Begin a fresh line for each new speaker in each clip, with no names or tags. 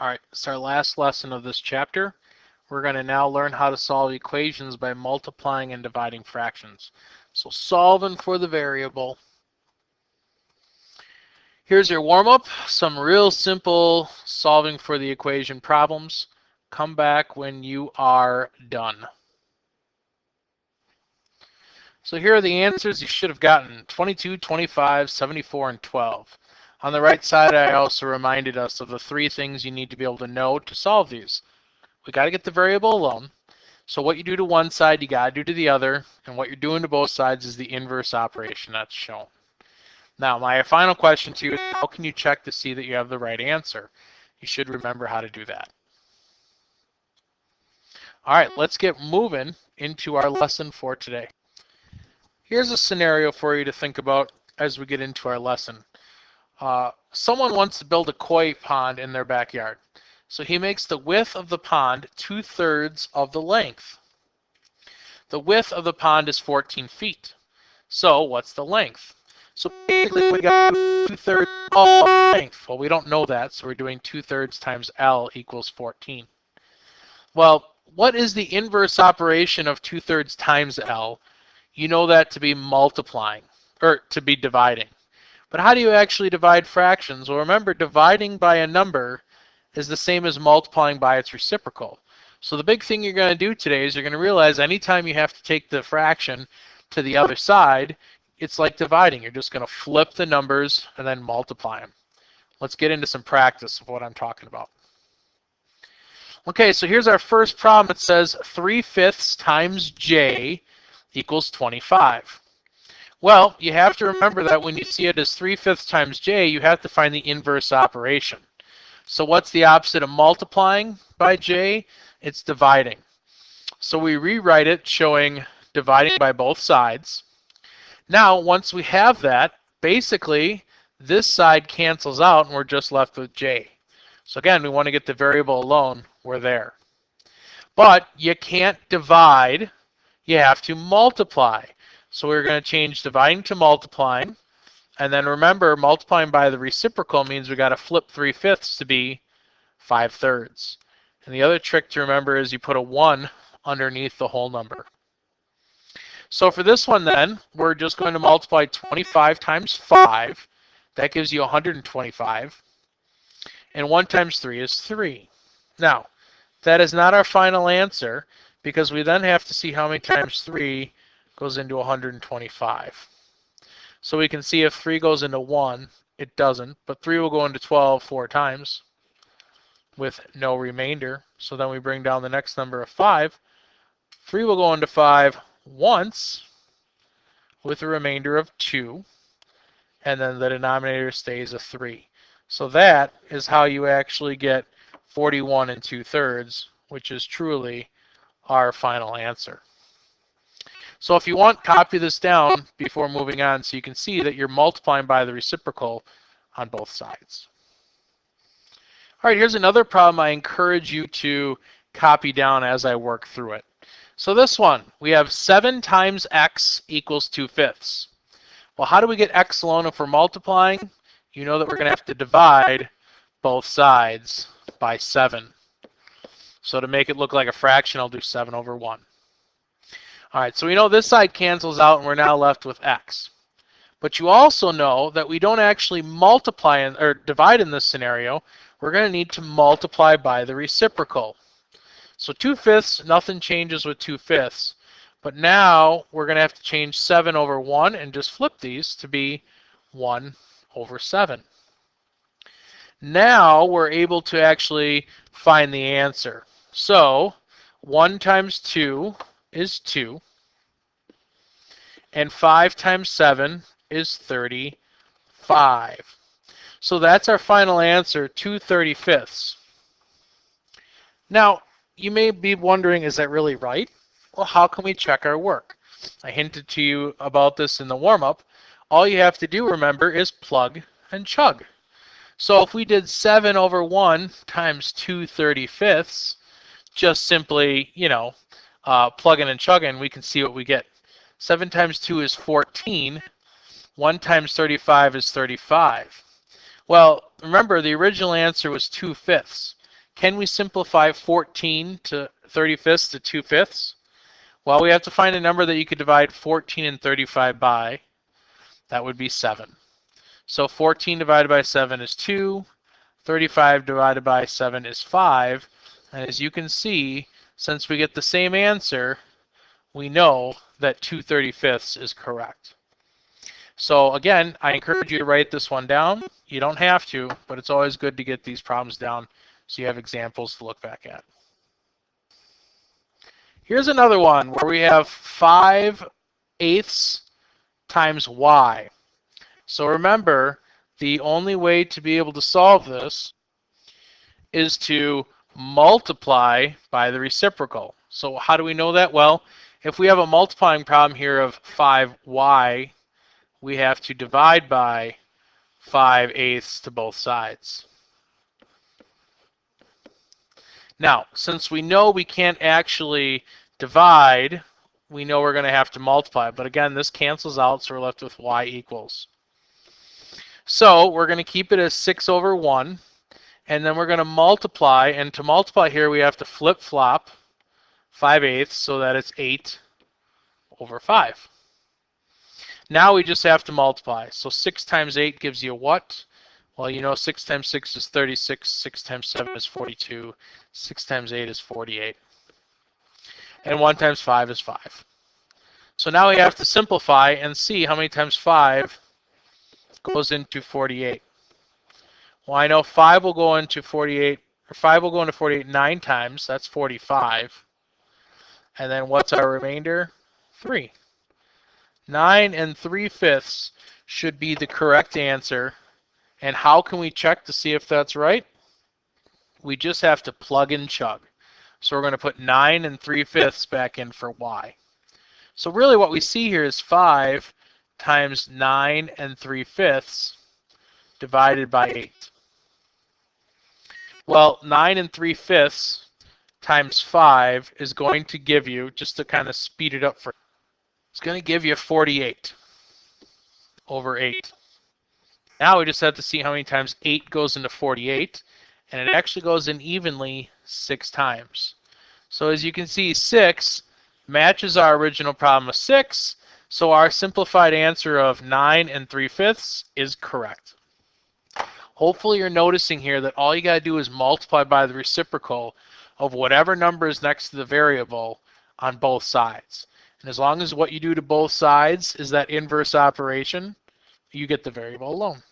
Alright, it's our last lesson of this chapter. We're going to now learn how to solve equations by multiplying and dividing fractions. So solving for the variable. Here's your warm-up, some real simple solving for the equation problems. Come back when you are done. So here are the answers you should have gotten: 22, 25, 74, and 12. On the right side, I also reminded us of the three things you need to be able to know to solve these. We got to get the variable alone. So what you do to one side, you got to do to the other. And what you're doing to both sides is the inverse operation that's shown. Now, my final question to you is, how can you check to see that you have the right answer? You should remember how to do that. All right, let's get moving into our lesson for today. Here's a scenario for you to think about as we get into our lesson. Someone wants to build a koi pond in their backyard. So he makes the width of the pond 2/3 of the length. The width of the pond is 14 feet. So what's the length? So basically we got 2/3 of the length. Well, we don't know that, so we're doing 2/3 times L equals 14. Well, what is the inverse operation of 2/3 times L? You know that to be multiplying, or to be dividing. But how do you actually divide fractions? Well, remember, dividing by a number is the same as multiplying by its reciprocal. So the big thing you're going to do today is you're going to realize anytime you have to take the fraction to the other side, it's like dividing. You're just going to flip the numbers and then multiply them. Let's get into some practice of what I'm talking about. Okay, so here's our first problem. It says 3/5 times j equals 25. Well, you have to remember that when you see it as 3/5 times j, you have to find the inverse operation. So what's the opposite of multiplying by j? It's dividing. So we rewrite it showing dividing by both sides. Now, once we have that, basically this side cancels out and we're just left with j. So again, we want to get the variable alone. We're there. But you can't divide. You have to multiply. So we're going to change dividing to multiplying. And then remember, multiplying by the reciprocal means we got to flip 3/5 to be 5/3. And the other trick to remember is you put a 1 underneath the whole number. So for this one then, we're just going to multiply 25 times 5. That gives you 125. And 1 times 3 is 3. Now, that is not our final answer, because we then have to see how many times 3 goes into 125. So we can see if 3 goes into 1, it doesn't, but 3 will go into 12 4 times with no remainder. So then we bring down the next number of 5. 3 will go into 5 once with a remainder of 2, and then the denominator stays a 3. So that is how you actually get 41 2/3, which is truly our final answer. So if you want, copy this down before moving on so you can see that you're multiplying by the reciprocal on both sides. All right, here's another problem I encourage you to copy down as I work through it. So this one, we have 7 times x equals 2/5. Well, how do we get x alone if we're multiplying? You know that we're going to have to divide both sides by 7. So to make it look like a fraction, I'll do 7/1. All right, so we know this side cancels out and we're now left with x. But you also know that we don't actually multiply or divide in this scenario. We're going to need to multiply by the reciprocal. So 2/5, nothing changes with 2/5. But now we're going to have to change 7/1 and just flip these to be 1/7. Now we're able to actually find the answer. So 1 times 2 is 2, and 5 times 7 is 35. So that's our final answer, 2/35. Now, you may be wondering, is that really right? Well, how can we check our work? I hinted to you about this in the warm-up. All you have to do, remember, is plug and chug. So if we did 7/1 times 2/35, just simply, plugging and chugging, we can see what we get. 7 times 2 is 14. 1 times 35 is 35. Well, remember, the original answer was 2/5. Can we simplify 14 to 35ths to 2/5? Well, we have to find a number that you could divide 14 and 35 by. That would be 7. So 14 divided by 7 is 2. 35 divided by 7 is 5. And as you can see, since we get the same answer, we know that 2/35 is correct. So again, I encourage you to write this one down. You don't have to, but it's always good to get these problems down so you have examples to look back at. Here's another one where we have 5/8 times y. So remember, the only way to be able to solve this is to multiply by the reciprocal. So how do we know that? Well, if we have a multiplying problem here of 5y, we have to divide by 5/8 to both sides. Now, since we know we can't actually divide, we know we're going to have to multiply. But again, this cancels out, so we're left with y equals. So we're going to keep it as 6/1, and then we're going to multiply. And to multiply here, we have to flip-flop 5/8 so that it's 8/5. Now we just have to multiply. So 6 times 8 gives you what? Well, you know 6 times 6 is 36, 6 times 7 is 42, 6 times 8 is 48. And 1 times 5 is 5. So now we have to simplify and see how many times 5 goes into 48. Well, I know 5 will go into 48, or 5 will go into 48 9 times. That's 45. And then what's our remainder? 3. 9 3/5 should be the correct answer. And how can we check to see if that's right? We just have to plug and chug. So we're going to put 9 3/5 back in for y. So really what we see here is 5 times 9 3/5 divided by 8. Well, 9 3/5 times 5 is going to give you, just to kind of speed it up for you, it's going to give you 48/8. Now we just have to see how many times 8 goes into 48, and it actually goes in evenly 6 times. So as you can see, 6 matches our original problem of 6, so our simplified answer of 9 3/5 is correct. Hopefully you're noticing here that all you got to do is multiply by the reciprocal of whatever number is next to the variable on both sides. And as long as what you do to both sides is that inverse operation, you get the variable alone.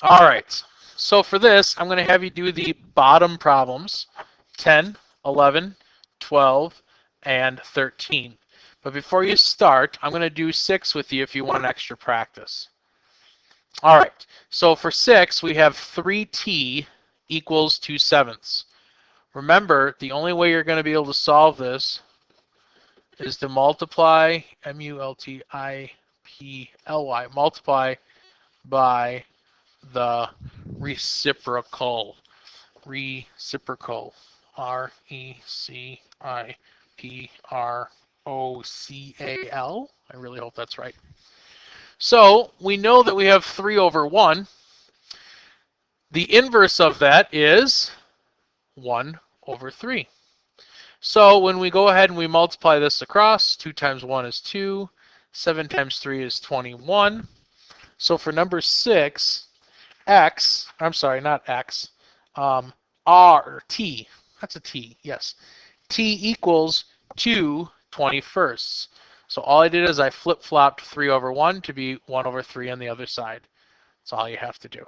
All right, so for this, I'm going to have you do the bottom problems, 10, 11, 12, and 13. But before you start, I'm going to do 6 with you if you want extra practice. All right, so for 6, we have 3t equals 2/7. Remember, the only way you're going to be able to solve this is to multiply, multiply, multiply by the reciprocal. Reciprocal. RECIPROCAL. I really hope that's right. So we know that we have 3/1. The inverse of that is 1/3. So when we go ahead and we multiply this across, 2 times 1 is 2, 7 times 3 is 21. So for number 6, x, I'm sorry, not x, t, that's a t, yes. T equals 2/21. So all I did is I flip-flopped 3/1 to be 1/3 on the other side. That's all you have to do.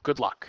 Good luck.